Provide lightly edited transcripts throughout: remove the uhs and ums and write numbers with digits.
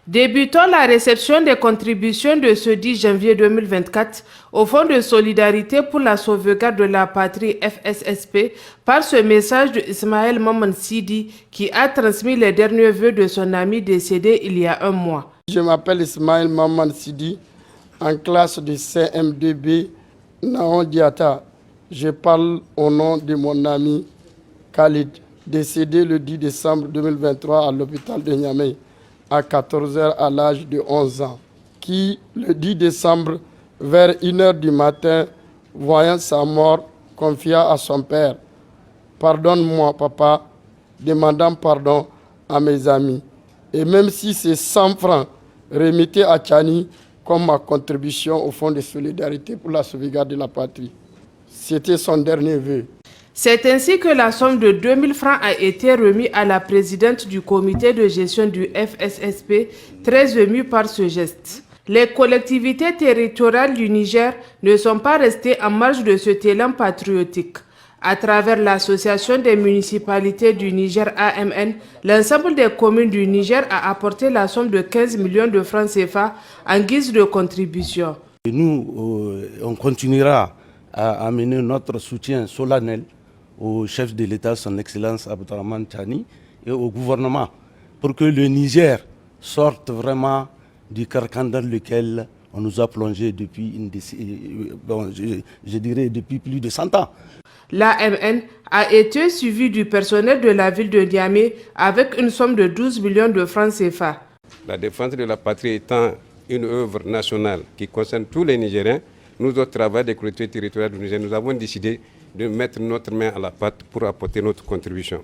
Débutons la réception des contributions de ce 10 janvier 2024 au Fonds de solidarité pour la sauvegarde de la patrie FSSP par ce message de Ismaël Maman Sidi qui a transmis les derniers vœux de son ami décédé il y a un mois. Je m'appelle Ismaël Maman Sidi, en classe de CM2B, Naon Diata. Je parle au nom de mon ami Khalid, décédé le 10 décembre 2023 à l'hôpital de Niamey, à 14 h à l'âge de 11 ans, qui, le 10 décembre, vers 1 h du matin, voyant sa mort, confia à son père: « Pardonne-moi, papa », demandant pardon à mes amis. Et même si c'est 100 francs remettés à Tchani comme ma contribution au Fonds de solidarité pour la sauvegarde de la patrie. C'était son dernier vœu. C'est ainsi que la somme de 2000 francs a été remise à la présidente du comité de gestion du FSSP, très émue par ce geste. Les collectivités territoriales du Niger ne sont pas restées en marge de ce élan patriotique. À travers l'association des municipalités du Niger AMN, l'ensemble des communes du Niger a apporté la somme de 15 millions de francs CFA en guise de contribution. Et nous, on continuera à amener notre soutien solennel au chef de l'État, son Excellence Abdourahmane Tchani, et au gouvernement, pour que le Niger sorte vraiment du carcan dans lequel on nous a plongé depuis, je dirais depuis plus de 100 ans. L'AMN a été suivi du personnel de la ville de Niamey avec une somme de 12 millions de francs CFA. La défense de la patrie étant une œuvre nationale qui concerne tous les Nigériens, nous autres travailleurs des collectivités territoriales du Niger, nous avons décidé de mettre notre main à la pâte pour apporter notre contribution.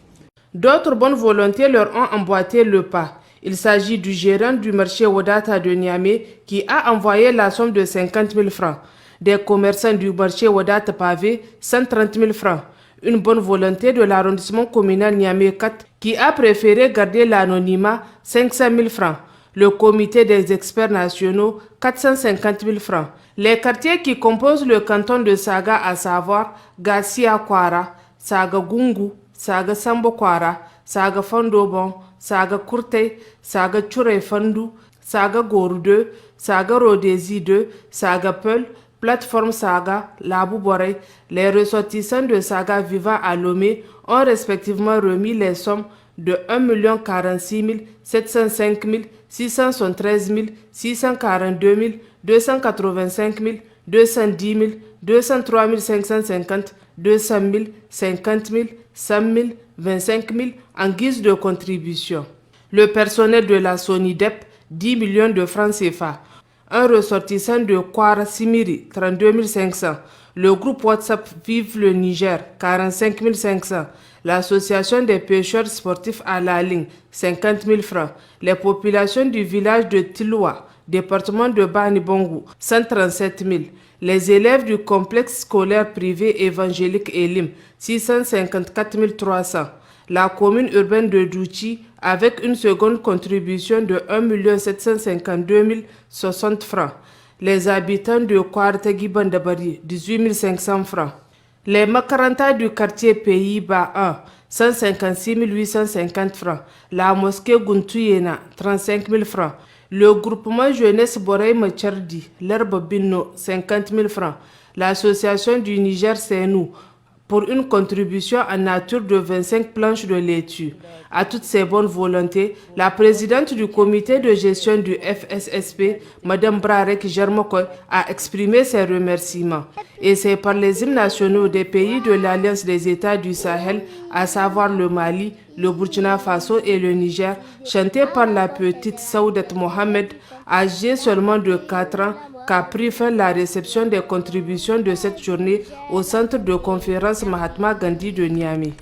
D'autres bonnes volontés leur ont emboîté le pas. Il s'agit du gérant du marché Wadata de Niamey qui a envoyé la somme de 50 000 francs. Des commerçants du marché Wadata Pavé, 130 000 francs. Une bonne volonté de l'arrondissement communal Niamey 4 qui a préféré garder l'anonymat, 500 000 francs. Le comité des experts nationaux, 450 000 francs. Les quartiers qui composent le canton de Saga, à savoir Gassia Kwara, Saga Gungu, Saga Sambo Kwara, Saga Fandobon, Saga Kurte, Saga Chure Fandu, Saga Goru 2, Saga Rodezi 2, Saga Peul, Plateforme Saga, Labou Boré, les ressortissants de Saga vivant à Lomé ont respectivement remis les sommes de 1 046 705 673 642 285 210 000, 203 550, 200 000, 50 000, 100 000, 25 000 en guise de contribution. Le personnel de la SONIDEP, 10 millions de francs CFA. Un ressortissant de Kwara Simiri, 32 500. Le groupe WhatsApp Vive le Niger, 45 500. L'Association des pêcheurs sportifs à la ligne, 50 000 francs. Les populations du village de Tiloua, département de Bani Bongo, 137 000. Les élèves du complexe scolaire privé évangélique Elim, 654 300. La commune urbaine de Douchi, avec une seconde contribution de 1 752 060 francs. Les habitants de Kwartagi Bandabari, 18 500 francs. Les Makaranta du quartier Pays-Bas 1, 156 850 francs. La mosquée Guntuyena, 35 000 francs. Le groupement jeunesse Borei Machardi, l'herbe Bino, 50 000 francs. L'association du Niger C'est nous, pour une contribution en nature de 25 planches de laitue. À toutes ces bonnes volontés, la présidente du comité de gestion du FSSP, Mme Brarek Germokoy, a exprimé ses remerciements. Et c'est par les hymnes nationaux des pays de l'Alliance des États du Sahel, à savoir le Mali, le Burkina Faso et le Niger, chantés par la petite Saoudet Mohamed, âgée seulement de 4 ans, qu'a pris fin la réception des contributions de cette journée au centre de conférence Mahatma Gandhi de Niamey.